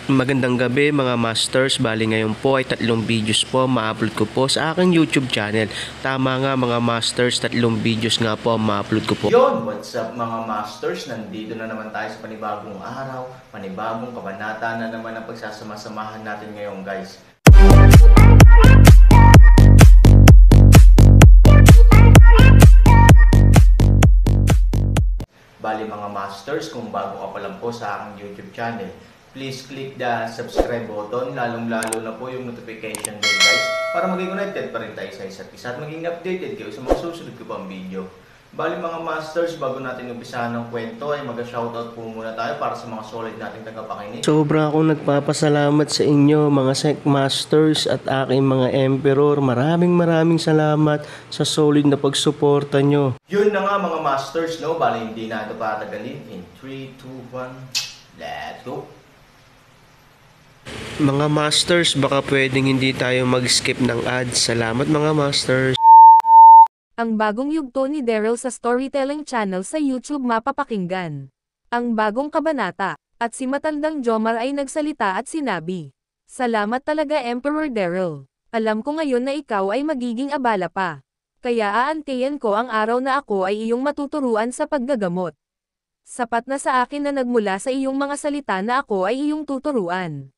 Magandang gabi mga masters, bali ngayon po ay 3 videos po ma-upload ko po sa aking YouTube channel. Tama nga mga masters, 3 videos nga po ma-upload ko po. Yon, what's up mga masters? Nandito na naman tayo sa panibagong araw, panibagong kabanata na naman ang pagsasama-samahan natin ngayon guys. Bali mga masters, kung bago ka pa lang po sa aking YouTube channel, please click the subscribe button, lalong-lalo na po yung notification bell guys, para maging connected pa rin tayo sa isa't isa at maging updated kayo sa mga susunod ko pang video. Bali mga masters, bago natin umpisahan ng kwento ay mag-shoutout po muna tayo para sa mga solid nating tagapakinig. Sobra akong nagpapasalamat sa inyo mga Sec Masters at aking mga Emperor. Maraming salamat sa solid na pagsuporta nyo. Yun na nga mga masters, no? Bali hindi na ito patagalin. In 3, 2, 1, let's go! Mga masters, baka pwedeng hindi tayo mag-skip ng ads. Salamat mga masters. Ang bagong yugto ni Daryl sa Storytelling Channel sa YouTube mapapakinggan. Ang bagong kabanata, at si Matandang Jomar ay nagsalita at sinabi, "Salamat talaga Emperor Daryl. Alam ko ngayon na ikaw ay magiging abala pa. Kaya aantayin ko ang araw na ako ay iyong matuturuan sa paggagamot. Sapat na sa akin na nagmula sa iyong mga salita na ako ay iyong tuturuan."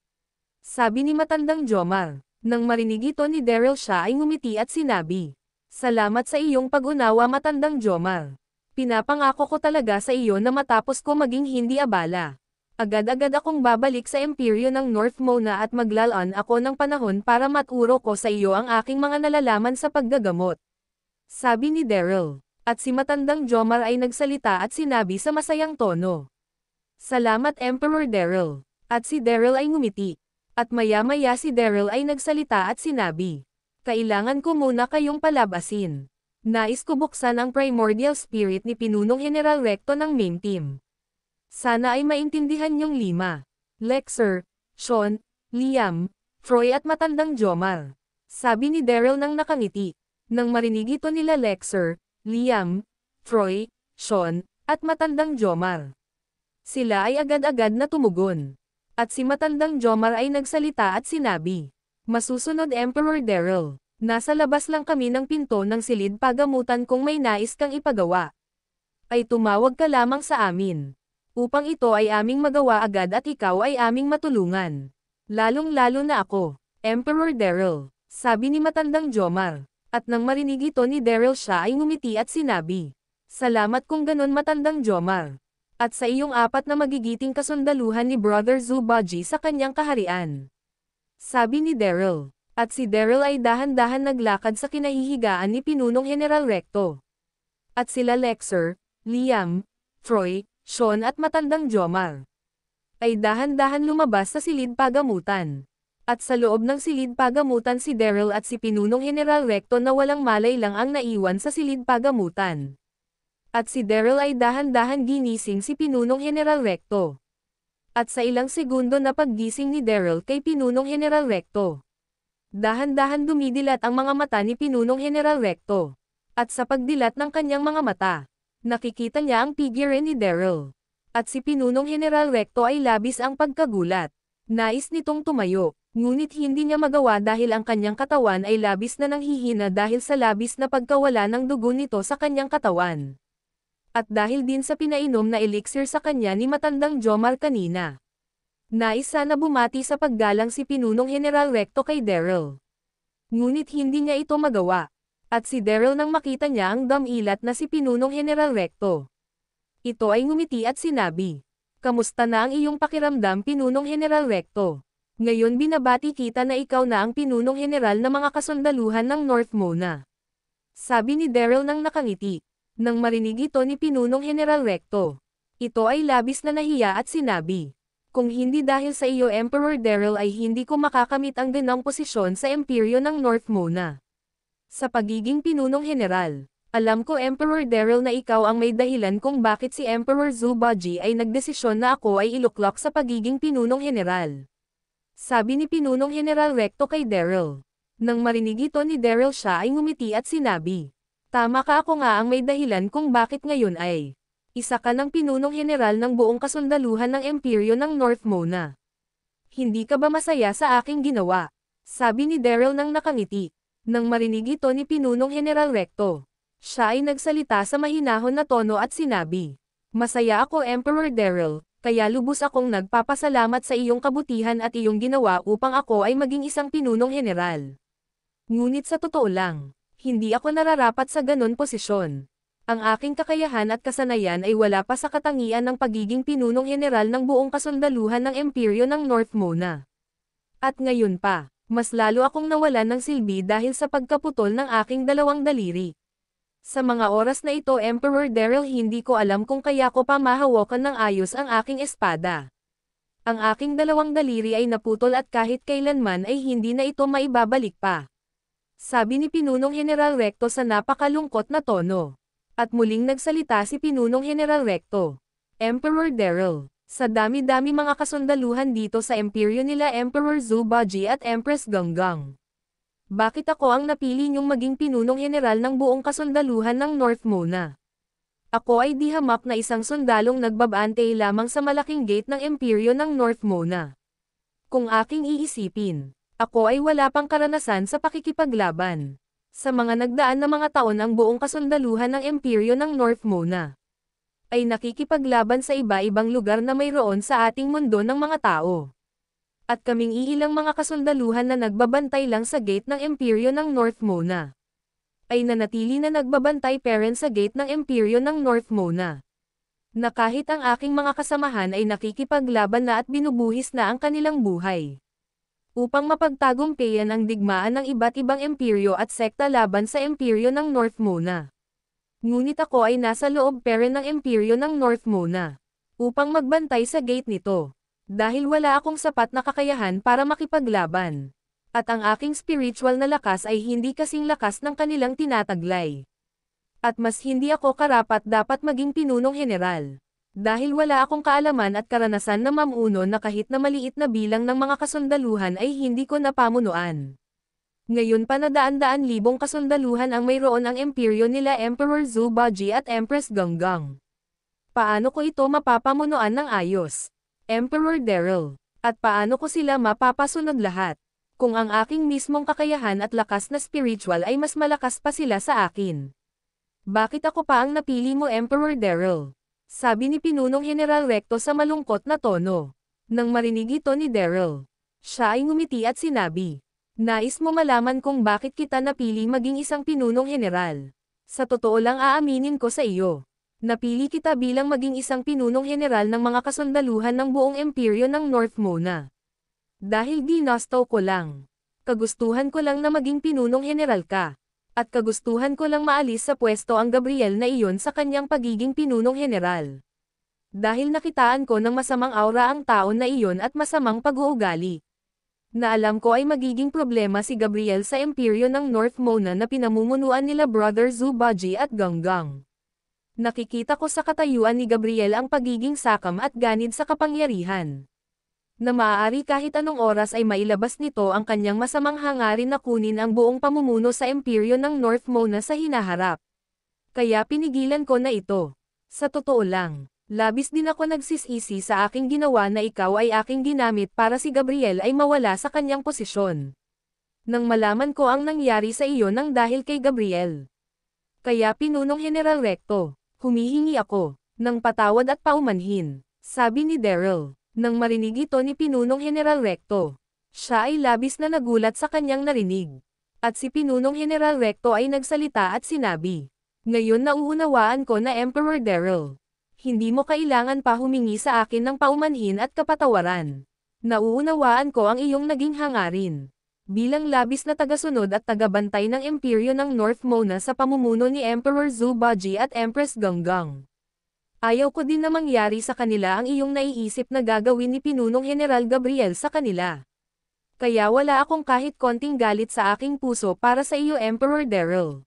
Sabi ni Matandang Jomar. Nang marinig ito ni Daryl siya ay ngumiti at sinabi, "Salamat sa iyong pag-unawa Matandang Jomar. Pinapangako ko talaga sa iyo na matapos ko maging hindi abala. Agad-agad akong babalik sa imperyo ng North Mona at maglalaan ako ng panahon para maturo ko sa iyo ang aking mga nalalaman sa paggagamot." Sabi ni Daryl. At si Matandang Jomar ay nagsalita at sinabi sa masayang tono, "Salamat Emperor Daryl." At si Daryl ay ngumiti. At maya-maya si Daryl ay nagsalita at sinabi, "Kailangan ko muna kayong palabasin. Nais ko buksan ang primordial spirit ni Pinunong General Recto ng main team. Sana ay maintindihan niyong 5. Lexer, Sean, Liam, Froy at Matandang Jomar." Sabi ni Daryl nang nakangiti. Nang marinig ito nila Lexer, Liam, Froy, Sean, at Matandang Jomar, sila ay agad-agad na tumugon. At si Matandang Jomar ay nagsalita at sinabi, "Masusunod Emperor Daryl, nasa labas lang kami ng pinto ng silid pagamutan kung may nais kang ipagawa. Ay tumawag ka lamang sa amin. Upang ito ay aming magawa agad at ikaw ay aming matulungan. Lalong-lalo na ako, Emperor Daryl." Sabi ni Matandang Jomar. At nang marinig ito ni Daryl siya ay ngumiti at sinabi, "Salamat kung ganon Matandang Jomar. At sa iyong 4 na magigiting kasundaluhan ni Brother Zubaji sa kanyang kaharian." Sabi ni Daryl. At si Daryl ay dahan-dahan naglakad sa kinahihigaan ni Pinunong General Recto. At sila Lexer, Liam, Froy, Sean at Matandang Jomar ay dahan-dahan lumabas sa silid pagamutan. At sa loob ng silid pagamutan si Daryl at si Pinunong General Recto na walang malay lang ang naiwan sa silid pagamutan. At si Daryl ay dahan-dahan ginising si Pinunong General Recto. At sa ilang segundo na paggising ni Daryl kay Pinunong General Recto, dahan-dahan dumidilat ang mga mata ni Pinunong General Recto. At sa pagdilat ng kanyang mga mata, nakikita niya ang figure ni Daryl. At si Pinunong General Recto ay labis ang pagkagulat. Nais nitong tumayo, ngunit hindi niya magawa dahil ang kanyang katawan ay labis na nanghihina dahil sa labis na pagkawala ng dugo nito sa kanyang katawan. At dahil din sa pinainom na elixir sa kanya ni Matandang Jomar kanina. Nais sana bumati sa paggalang si Pinunong General Recto kay Daryl. Ngunit hindi niya ito magawa. At si Daryl nang makita niya ang damilat na si Pinunong General Recto, ito ay ngumiti at sinabi, "Kamusta na ang iyong pakiramdam Pinunong General Recto? Ngayon binabati kita na ikaw na ang Pinunong General ng mga kasundaluhan ng North Mona." Sabi ni Daryl nang nakangiti. Nang marinig ito ni Pinunong General Recto, ito ay labis na nahiya at sinabi, "Kung hindi dahil sa iyo Emperor Daryl ay hindi ko makakamit ang ganong posisyon sa imperyo ng North Mona. Sa pagiging Pinunong General, alam ko Emperor Daryl na ikaw ang may dahilan kung bakit si Emperor Zubaji ay nagdesisyon na ako ay iluklok sa pagiging Pinunong General." Sabi ni Pinunong General Recto kay Daryl. Nang marinig ito ni Daryl siya ay ngumiti at sinabi, "Tama ka, ako nga ang may dahilan kung bakit ngayon ay isa ka ng Pinunong General ng buong kasundaluhan ng imperyo ng North Mona. Hindi ka ba masaya sa aking ginawa? Sabi ni Daryl nang nakangiti. Nang marinig ito ni Pinunong General Recto, siya ay nagsalita sa mahinahon na tono at sinabi, "Masaya ako Emperor Daryl, kaya lubos akong nagpapasalamat sa iyong kabutihan at iyong ginawa upang ako ay maging isang pinunong general. Ngunit sa totoo lang, hindi ako nararapat sa ganon posisyon. Ang aking kakayahan at kasanayan ay wala pa sa katangian ng pagiging pinunong general ng buong kasundaluhan ng Imperyo ng North Mona. At ngayon pa, mas lalo akong nawalan ng silbi dahil sa pagkaputol ng aking dalawang daliri. Sa mga oras na ito Emperor Daryl hindi ko alam kung kaya ko pa mahawakan ng ayos ang aking espada. Ang aking dalawang daliri ay naputol at kahit kailanman ay hindi na ito maibabalik pa." Sabi ni Pinunong General Recto sa napakalungkot na tono. At muling nagsalita si Pinunong General Recto. "Emperor Daryl, sa dami-dami mga kasundaluhan dito sa imperyo nila Emperor Zubaji at Empress Ganggang. Bakit ako ang napili niyong maging pinunong general ng buong kasundaluhan ng North Mona? Ako ay di hamak na isang sundalong nagbabantay lamang sa malaking gate ng imperyo ng North Mona. Kung aking iisipin, ako ay wala pang karanasan sa pakikipaglaban. Sa mga nagdaan na mga taon ang buong kasundaluhan ng imperyo ng North Mona ay nakikipaglaban sa iba-ibang lugar na mayroon sa ating mundo ng mga tao. At kaming iilang mga kasundaluhan na nagbabantay lang sa gate ng imperyo ng North Mona ay nanatili na nagbabantay pa rin sa gate ng imperyo ng North Mona. Na kahit ang aking mga kasamahan ay nakikipaglaban na at binubuhis na ang kanilang buhay upang mapagtagumpayan ang digmaan ng iba't ibang imperyo at sekta laban sa imperyo ng North Mona. Ngunit ako ay nasa loob pa rin ng imperyo ng North Mona upang magbantay sa gate nito. Dahil wala akong sapat na kakayahan para makipaglaban. At ang aking spiritual na lakas ay hindi kasing lakas ng kanilang tinataglay. At mas hindi ako karapat dapat maging pinunong general. Dahil wala akong kaalaman at karanasan na mamuno na kahit na maliit na bilang ng mga kasundaluhan ay hindi ko napamunuan. Ngayon pa na daan-daan libong kasundaluhan ang mayroon ang imperyo nila Emperor Zubaji at Empress Ganggang. Paano ko ito mapapamunuan ng ayos? Emperor Daryl, at paano ko sila mapapasunod lahat? Kung ang aking mismong kakayahan at lakas na spiritual ay mas malakas pa sila sa akin. Bakit ako pa ang napili mo Emperor Daryl? Sabi ni Pinunong General Recto sa malungkot na tono. Nang marinig ito ni Daryl, siya ay ngumiti at sinabi, "Nais mo malaman kung bakit kita napili maging isang pinunong general? Sa totoo lang aaminin ko sa iyo. Napili kita bilang maging isang pinunong general ng mga kasundaluhan ng buong imperyo ng North Mona. Dahil ginusto ko lang. Kagustuhan ko lang na maging pinunong general ka. At kagustuhan ko lang maalis sa pwesto ang Gabriel na iyon sa kanyang pagiging pinunong general. Dahil nakitaan ko ng masamang aura ang taon na iyon at masamang pag-uugali. Na alam ko ay magiging problema si Gabriel sa imperyo ng North Mona na pinamumunuan nila Brother Zubaji at Ganggang. Nakikita ko sa katayuan ni Gabriel ang pagiging sakam at ganid sa kapangyarihan. Na maaari kahit anong oras ay mailabas nito ang kanyang masamang hangarin na kunin ang buong pamumuno sa imperyo ng North Mona sa hinaharap. Kaya pinigilan ko na ito. Sa totoo lang, labis din ako nagsisisi sa aking ginawa na ikaw ay aking ginamit para si Gabriel ay mawala sa kanyang posisyon. Nang malaman ko ang nangyari sa iyo nang dahil kay Gabriel. Kaya Pinunong General Recto, humihingi ako ng patawad at paumanhin, sabi ni Daryl. Nang marinig ito ni Pinunong General Recto, siya ay labis na nagulat sa kanyang narinig. At si Pinunong General Recto ay nagsalita at sinabi, "Ngayon nauunawaan ko na Emperor Daryl. Hindi mo kailangan pa humingi sa akin ng paumanhin at kapatawaran. Nauunawaan ko ang iyong naging hangarin. Bilang labis na tagasunod at tagabantay ng imperyo ng North Mona sa pamumuno ni Emperor Zubaji at Empress Ganggang. Ayaw ko din na mangyari sa kanila ang iyong naiisip na gagawin ni Pinunong General Gabriel sa kanila. Kaya wala akong kahit konting galit sa aking puso para sa iyo Emperor Daryl."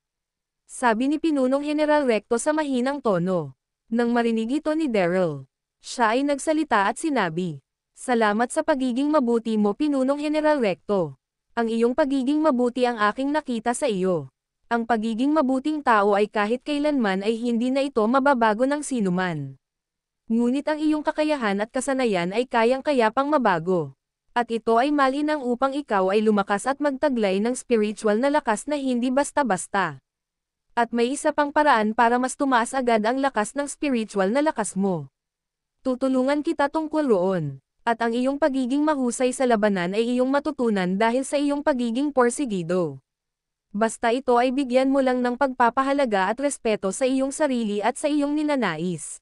Sabi ni Pinunong General Recto sa mahinang tono. Nang marinig ito ni Daryl, siya ay nagsalita at sinabi, "Salamat sa pagiging mabuti mo Pinunong General Recto. Ang iyong pagiging mabuti ang aking nakita sa iyo. Ang pagiging mabuting tao ay kahit kailanman ay hindi na ito mababago ng sinuman. Ngunit ang iyong kakayahan at kasanayan ay kayang-kaya pang mabago. At ito ay malinang upang ikaw ay lumakas at magtaglay ng spiritual na lakas na hindi basta-basta. At may isa pang paraan para mas tumaas agad ang lakas ng spiritual na lakas mo. Tutulungan kita tungkol roon. At ang iyong pagiging mahusay sa labanan ay iyong matutunan dahil sa iyong pagiging porsigido. Basta ito ay bigyan mo lang ng pagpapahalaga at respeto sa iyong sarili at sa iyong ninanais.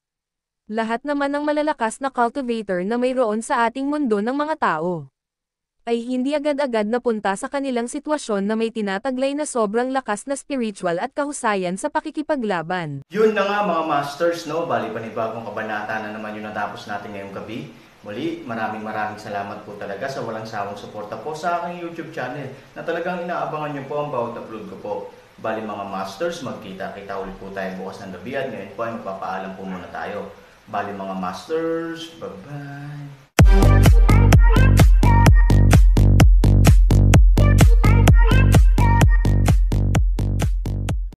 Lahat naman ng malalakas na cultivator na mayroon sa ating mundo ng mga tao ay hindi agad-agad napunta sa kanilang sitwasyon na may tinataglay na sobrang lakas na spiritual at kahusayan sa pakikipaglaban. Yun na nga mga masters, no? Bali panibagong kabanata na naman yung natapos natin ngayong gabi. Muli, maraming salamat po talaga sa walang sawang suporta po sa aking YouTube channel na talagang inaabangan nyo po ang bawat upload ko po. Bali mga masters, magkita-kita ulit po tayo bukas ng gabi at ngayon po ay magpapaalam po muna tayo. Bali mga masters, bye-bye!